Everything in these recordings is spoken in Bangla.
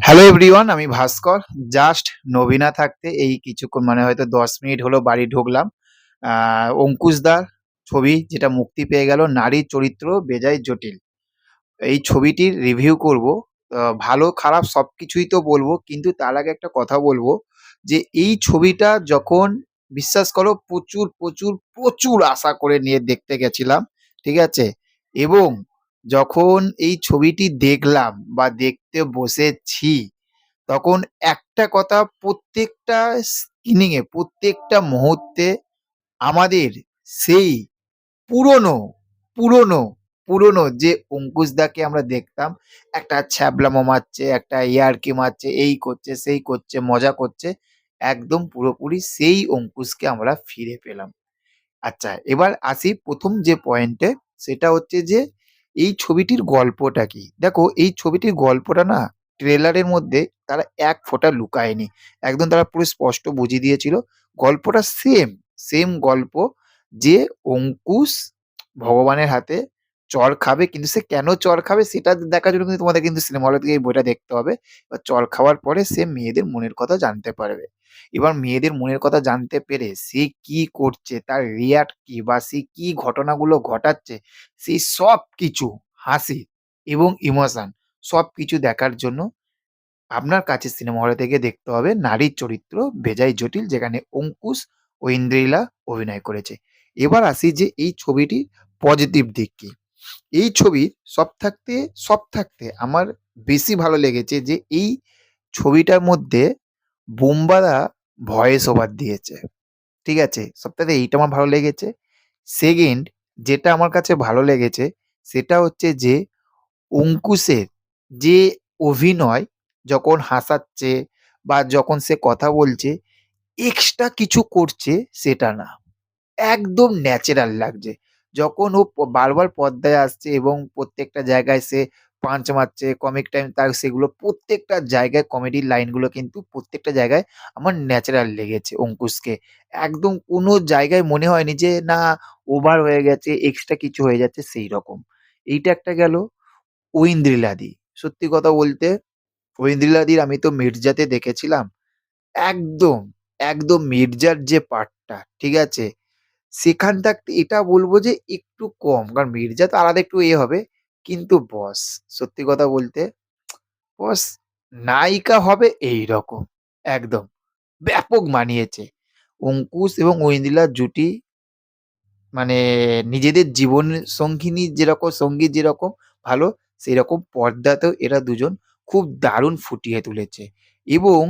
হ্যালো এভরিওয়ান, আমি ভাস্কর। জাস্ট নবীনা থাকতে এই কিছুক্ষণ মানে হয়তো ১০ মিনিট হলো বাড়ি ঢুকলাম। অঙ্কুশদার ছবি যেটা মুক্তি পেয়ে গেল, নারীর চরিত্র বেজায় জটিল। এই ছবিটির রিভিউ করব। ভালো খারাপ সবকিছুই তো বলবো, কিন্তু তার আগে একটা কথা বলবো যে এই ছবিটা যখন, বিশ্বাস করো, প্রচুর প্রচুর প্রচুর আশা করে নিয়ে দেখতে গেছিলাম, ঠিক আছে? এবং যখন এই ছবিটি দেখলাম বা দেখতে বসেছি, তখন একটা কথা, প্রত্যেকটা স্ক্রিনিং এ প্রত্যেকটা মুহূর্তে আমাদের সেই পুরনো, পুরনো, পুরনো যে অঙ্কুশদাকে আমরা দেখতাম, একটা ছ্যাবলামো মারছে, একটা ইয়ার্কি মারছে, এই করছে, সেই করছে, মজা করছে। একদম পুরোপুরি সেই অঙ্কুশকে আমরা ফিরে পেলাম। আচ্ছা, এবার আসি ১ম যে পয়েন্টে, সেটা হচ্ছে যে এই ছবিটির গল্পটা কি? দেখো, এই ছবিটির গল্পটা না ট্রেলারের মধ্যে তারা এক ফোঁটা লুকায়নি। একদম তারা পুরো স্পষ্ট বুঝিয়ে দিয়েছিল। গল্পটা সেম, সেম গল্প, যে অঙ্কুশ ভগবানের হাতে চড় খাবে, কিন্তু সে কেন চড় খাবে সেটা দেখার জন্য কিন্তু তোমাদের কিন্তু সিনেমা হলে থেকে এই বইটা দেখতে হবে। এবার চড় খাওয়ার পরে সে মেয়েদের মনের কথা জানতে পারবে। এবার মেয়েদের মনের কথা জানতে পেরে সে কি করছে, তার রিঅ্যাক্ট কি, বা সে কি ঘটনাগুলো ঘটাচ্ছে, সেই সবকিছু, হাসি এবং ইমোশন সবকিছু দেখার জন্য আপনার কাছে সিনেমা হলে থেকে দেখতে হবে নারীর চরিত্র বেজায় জটিল, যেখানে অঙ্কুশ ও ইন্দ্রিলা অভিনয় করেছে। এবার আসি যে এই ছবিটির পজিটিভ দিক কি। এই ছবির সব থাকতে আমার বেশি ভালো লেগেছে যে এই ছবিটার মধ্যে বুম্বাদা ভয়েস ওভার দিয়েছে। ঠিক আছে? সবথেকে এইটা আমার ভালো লেগেছে। সেকেন্ড, যেটা আমার কাছে ভালো লেগেছে সেটা হচ্ছে যে অঙ্কুশের যে অভিনয়, যখন হাসাচ্ছে বা যখন সে কথা বলছে, এক্সট্রা কিছু করছে সেটা না। একদম ন্যাচারাল লাগছে। যখন ও বারবার পর্দায় আসছে এবং প্রত্যেকটা জায়গায় সে পাঞ্চ মারছে, কমিক টাইম তার সেগুলো প্রত্যেকটা জায়গায় কমেডির লাইনগুলো কিন্তু প্রত্যেকটা জায়গায় আমার ন্যাচারাল লেগেছে অঙ্কুশকে। একদম কোনো জায়গায় মনে হয়নি যে না, ওভার হয়ে গেছে, এক্সট্রা কিছু হয়ে যাচ্ছে সেইরকম। এইটা একটা গেল। ঐন্দ্রিলাদি, সত্যি কথা বলতে ঐন্দ্রিলাদির আমি তো মির্জাতে দেখেছিলাম। একদম, একদম মির্জার যে পার্টটা, ঠিক আছে? সেখান থাকতে এটা বলব যে একটু কম। কারণ মির্জা তো আলাদা একটু হবে। কিন্তু বস, সত্যি কথা বলতে বস নায়িকা হবে এইরকম। একদম ব্যাপক মানিয়েছে। অঙ্কুশ এবং ঐন্দ্রিলার জুটি, মানে নিজেদের জীবন সঙ্গিনী যেরকম, সঙ্গীত যেরকম ভালো, সেরকম পর্দাতেও এরা দুজন খুব দারুণ ফুটিয়ে তুলেছে। এবং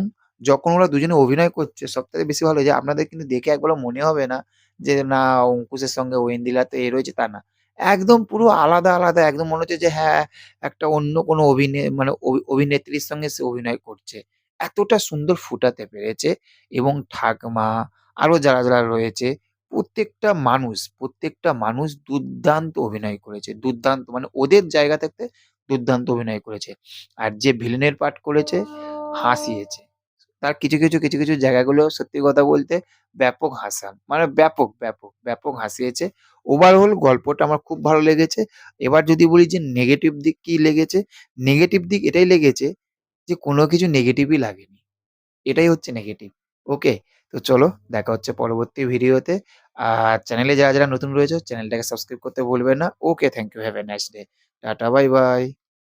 যখন ওরা দুজনে অভিনয় করছে, সবথেকে বেশি ভালো যে আপনাদের কিন্তু দেখে একবারও মনে হবে না যে না, অঙ্কুশের সঙ্গে ঐন্দ্রিলা তো রয়েছে, তা না। একদম পুরো আলাদা, আলাদা, একদম মনে হচ্ছে যে হ্যাঁ, একটা অন্য কোনো মানে অভিনেত্রীর সঙ্গে সে অভিনয় করছে। এতটা সুন্দর ফুটাতে পেরেছে। এবং ঠাকমা, আরো যারা রয়েছে, প্রত্যেকটা মানুষ দুর্দান্ত অভিনয় করেছে। দুর্দান্ত, মানে ওদের জায়গা থেকে দুর্দান্ত অভিনয় করেছে। আর যে ভিলেনের পার্ট করেছে, হাসিয়েছে। তার কিছু কিছু জায়গাগুলো সত্যি কথা বলতে ব্যাপক হাসান। মানে ব্যাপক হাসিয়েছে। ওভারঅল গল্পটা আমার খুব ভালো লেগেছে। এবার যদি বলি যে নেগেটিভ দিক কি লেগেছে? নেগেটিভ দিক এটাই লেগেছে যে কোনো কিছু নেগেটিভই লাগেনি। এটাই হচ্ছে নেগেটিভ। ওকে? তো চলো, দেখা হচ্ছে পরবর্তী ভিডিওতে। আর চ্যানেলে যারা নতুন রয়েছে চ্যানেলটাকে সাবস্ক্রাইব করতে ভুলবেন না। Okay, thank you. Have a nice day. Tata, bye, by.